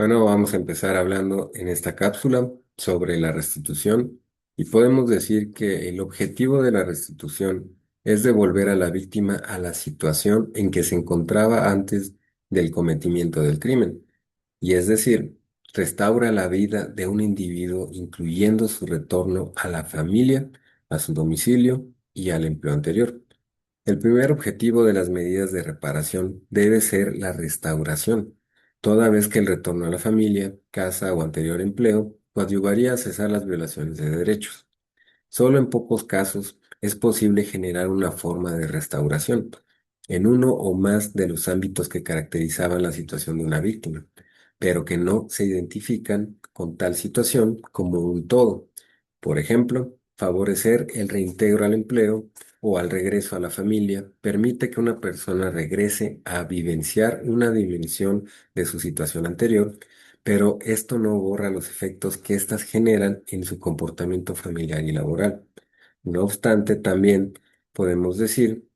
Bueno, vamos a empezar hablando en esta cápsula sobre la restitución y podemos decir que el objetivo de la restitución es devolver a la víctima a la situación en que se encontraba antes del cometimiento del crimen, y es decir, restaura la vida de un individuo incluyendo su retorno a la familia, a su domicilio y al empleo anterior. El primer objetivo de las medidas de reparación debe ser la restauración, toda vez que el retorno a la familia, casa o anterior empleo coadyuvaría a cesar las violaciones de derechos. Solo en pocos casos es posible generar una forma de restauración en uno o más de los ámbitos que caracterizaban la situación de una víctima, pero que no se identifican con tal situación como un todo. Por ejemplo, favorecer el reintegro al empleo o al regreso a la familia permite que una persona regrese a vivenciar una dimensión de su situación anterior, pero esto no borra los efectos que éstas generan en su comportamiento familiar y laboral. No obstante, también podemos decir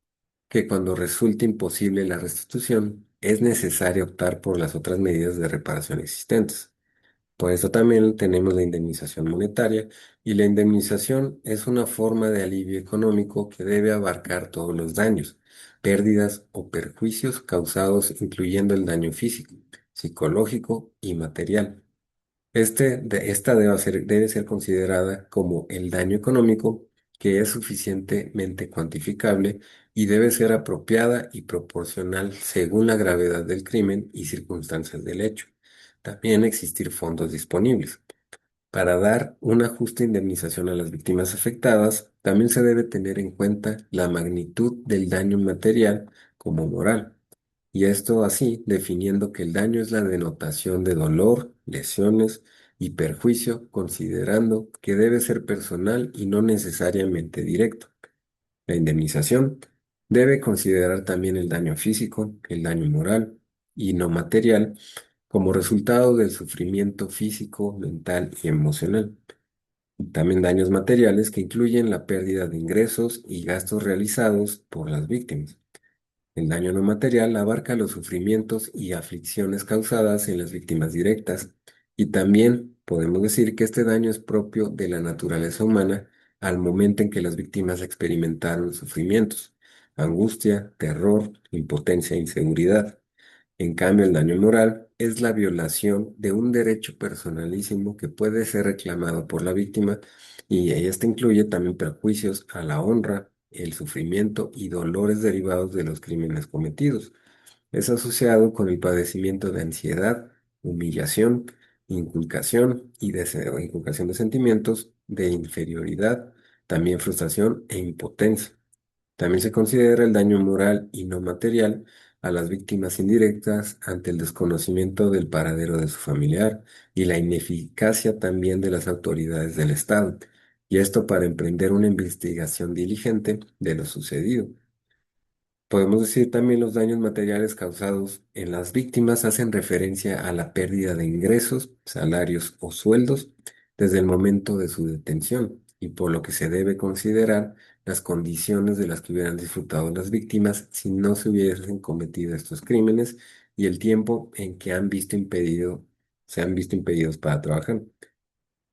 que cuando resulte imposible la restitución, es necesario optar por las otras medidas de reparación existentes. Por eso también tenemos la indemnización monetaria, y la indemnización es una forma de alivio económico que debe abarcar todos los daños, pérdidas o perjuicios causados, incluyendo el daño físico, psicológico y material. Esta debe ser considerada como el daño económico, que es suficientemente cuantificable y debe ser apropiada y proporcional según la gravedad del crimen y circunstancias del hecho. También existir fondos disponibles. Para dar una justa indemnización a las víctimas afectadas, también se debe tener en cuenta la magnitud del daño material como moral, y esto así definiendo que el daño es la denotación de dolor, lesiones y perjuicio, considerando que debe ser personal y no necesariamente directo. La indemnización debe considerar también el daño físico, el daño moral y no material como resultado del sufrimiento físico, mental y emocional. También daños materiales que incluyen la pérdida de ingresos y gastos realizados por las víctimas. El daño no material abarca los sufrimientos y aflicciones causadas en las víctimas directas, y también podemos decir que este daño es propio de la naturaleza humana al momento en que las víctimas experimentaron sufrimientos, angustia, terror, impotencia e inseguridad. En cambio, el daño moral es la violación de un derecho personalísimo que puede ser reclamado por la víctima, y esto incluye también perjuicios a la honra, el sufrimiento y dolores derivados de los crímenes cometidos. Es asociado con el padecimiento de ansiedad, humillación, inculcación de sentimientos de inferioridad, también frustración e impotencia. También se considera el daño moral y no material a las víctimas indirectas ante el desconocimiento del paradero de su familiar y la ineficacia también de las autoridades del Estado, y esto para emprender una investigación diligente de lo sucedido. Podemos decir también los daños materiales causados en las víctimas hacen referencia a la pérdida de ingresos, salarios o sueldos desde el momento de su detención, y por lo que se debe considerar las condiciones de las que hubieran disfrutado las víctimas si no se hubiesen cometido estos crímenes, y el tiempo en que se han visto impedidos para trabajar.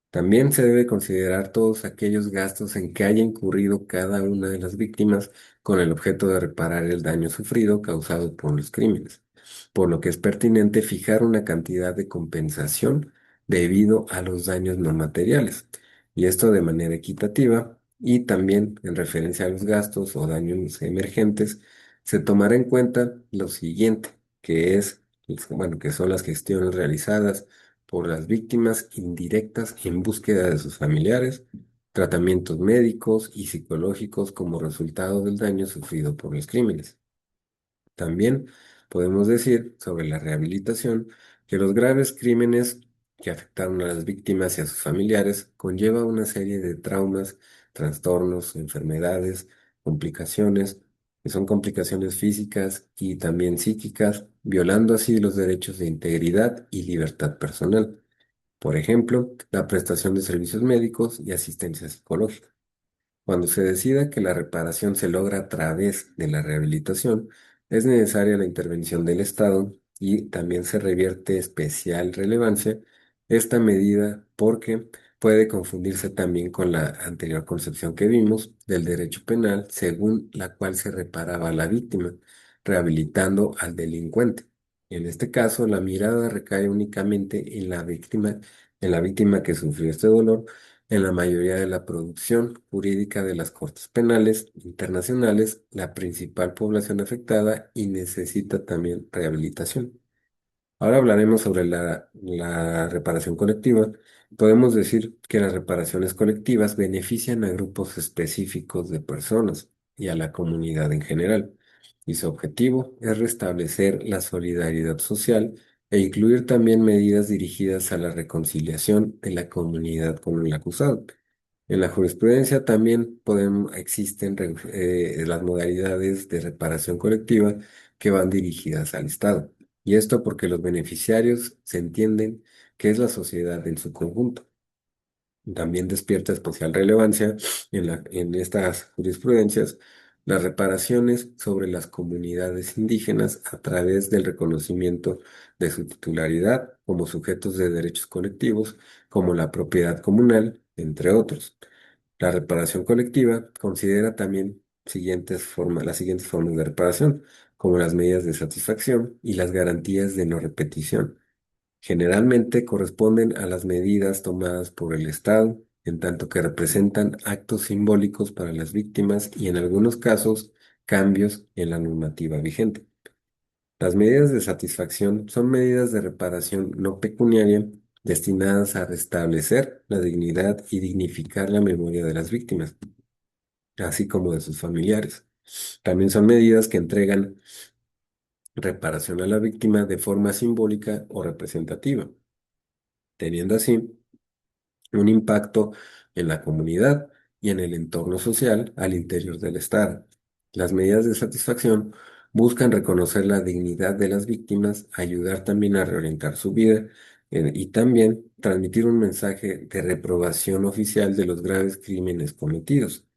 También se debe considerar todos aquellos gastos en que haya incurrido cada una de las víctimas con el objeto de reparar el daño sufrido causado por los crímenes, por lo que es pertinente fijar una cantidad de compensación debido a los daños no materiales, y esto de manera equitativa, y también en referencia a los gastos o daños emergentes, se tomará en cuenta lo siguiente, que que son las gestiones realizadas por las víctimas indirectas en búsqueda de sus familiares, tratamientos médicos y psicológicos como resultado del daño sufrido por los crímenes. También podemos decir sobre la rehabilitación que los graves crímenes que afectaron a las víctimas y a sus familiares conlleva una serie de traumas, trastornos, enfermedades, complicaciones, que son complicaciones físicas y también psíquicas, violando así los derechos de integridad y libertad personal. Por ejemplo, la prestación de servicios médicos y asistencia psicológica. Cuando se decida que la reparación se logra a través de la rehabilitación, es necesaria la intervención del Estado, y también se revierte especial relevancia esta medida porque puede confundirse también con la anterior concepción que vimos del derecho penal, según la cual se reparaba a la víctima, rehabilitando al delincuente. En este caso, la mirada recae únicamente en la víctima que sufrió este dolor en la mayoría de la producción jurídica de las Cortes Penales internacionales, la principal población afectada y necesita también rehabilitación. Ahora hablaremos sobre la reparación colectiva. Podemos decir que las reparaciones colectivas benefician a grupos específicos de personas y a la comunidad en general, y su objetivo es restablecer la solidaridad social e incluir también medidas dirigidas a la reconciliación de la comunidad con el acusado. En la jurisprudencia también existen las modalidades de reparación colectiva que van dirigidas al Estado. Y esto porque los beneficiarios se entienden que es la sociedad en su conjunto. También despierta especial relevancia en estas jurisprudencias las reparaciones sobre las comunidades indígenas a través del reconocimiento de su titularidad como sujetos de derechos colectivos, como la propiedad comunal, entre otros. La reparación colectiva considera también las siguientes formas de reparación, como las medidas de satisfacción y las garantías de no repetición. Generalmente corresponden a las medidas tomadas por el Estado, en tanto que representan actos simbólicos para las víctimas y en algunos casos cambios en la normativa vigente. Las medidas de satisfacción son medidas de reparación no pecuniaria destinadas a restablecer la dignidad y dignificar la memoria de las víctimas, así como de sus familiares. También son medidas que entregan reparación a la víctima de forma simbólica o representativa, teniendo así un impacto en la comunidad y en el entorno social al interior del Estado. Las medidas de satisfacción buscan reconocer la dignidad de las víctimas, ayudar también a reorientar su vida y también transmitir un mensaje de reprobación oficial de los graves crímenes cometidos.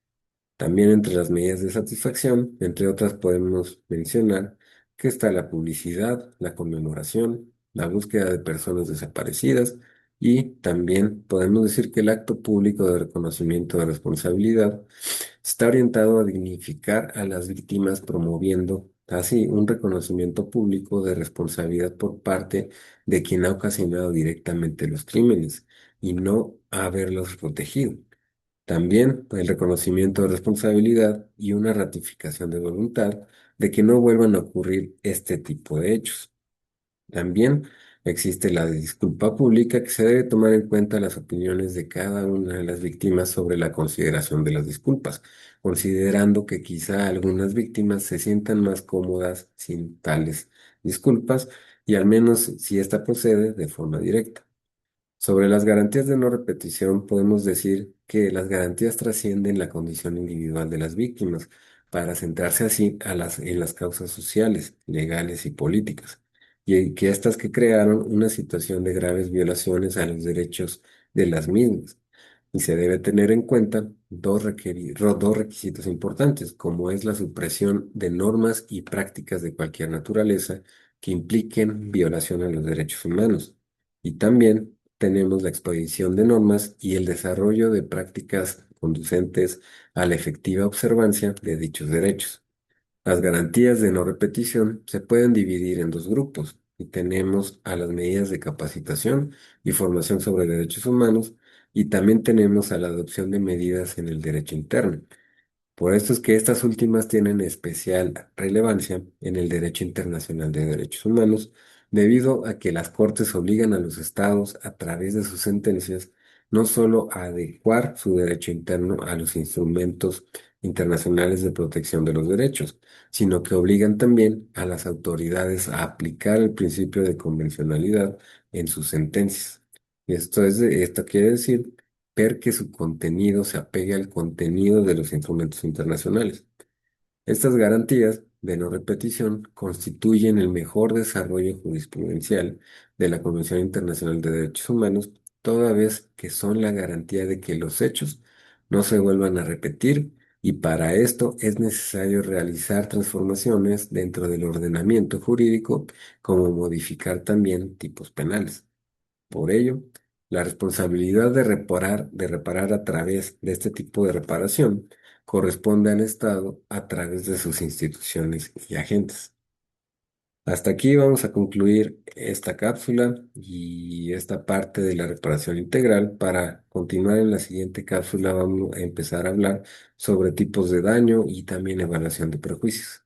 También entre las medidas de satisfacción, entre otras, podemos mencionar que está la publicidad, la conmemoración, la búsqueda de personas desaparecidas y también podemos decir que el acto público de reconocimiento de responsabilidad está orientado a dignificar a las víctimas promoviendo así un reconocimiento público de responsabilidad por parte de quien ha ocasionado directamente los crímenes y no haberlos protegido. También el reconocimiento de responsabilidad y una ratificación de voluntad de que no vuelvan a ocurrir este tipo de hechos. También existe la disculpa pública que se debe tomar en cuenta las opiniones de cada una de las víctimas sobre la consideración de las disculpas, considerando que quizá algunas víctimas se sientan más cómodas sin tales disculpas y al menos si ésta procede de forma directa. Sobre las garantías de no repetición, podemos decir que las garantías trascienden la condición individual de las víctimas para centrarse así en las causas sociales, legales y políticas, y que estas que crearon una situación de graves violaciones a los derechos de las mismas. Y se debe tener en cuenta dos requisitos importantes, como es la supresión de normas y prácticas de cualquier naturaleza que impliquen violación a los derechos humanos. Y también tenemos la expedición de normas y el desarrollo de prácticas conducentes a la efectiva observancia de dichos derechos. Las garantías de no repetición se pueden dividir en dos grupos y tenemos a las medidas de capacitación y formación sobre derechos humanos y también tenemos a la adopción de medidas en el derecho interno. Por esto es que estas últimas tienen especial relevancia en el derecho internacional de derechos humanos, debido a que las Cortes obligan a los estados, a través de sus sentencias, no solo a adecuar su derecho interno a los instrumentos internacionales de protección de los derechos, sino que obligan también a las autoridades a aplicar el principio de convencionalidad en sus sentencias. Esto quiere decir ver que su contenido se apegue al contenido de los instrumentos internacionales. Estas garantías de no repetición constituyen el mejor desarrollo jurisprudencial de la Convención Internacional de Derechos Humanos, toda vez que son la garantía de que los hechos no se vuelvan a repetir y para esto es necesario realizar transformaciones dentro del ordenamiento jurídico, como modificar también tipos penales. Por ello, la responsabilidad de reparar a través de este tipo de reparación corresponde al Estado a través de sus instituciones y agentes. Hasta aquí vamos a concluir esta cápsula y esta parte de la reparación integral. Para continuar en la siguiente cápsula vamos a empezar a hablar sobre tipos de daño y también evaluación de prejuicios.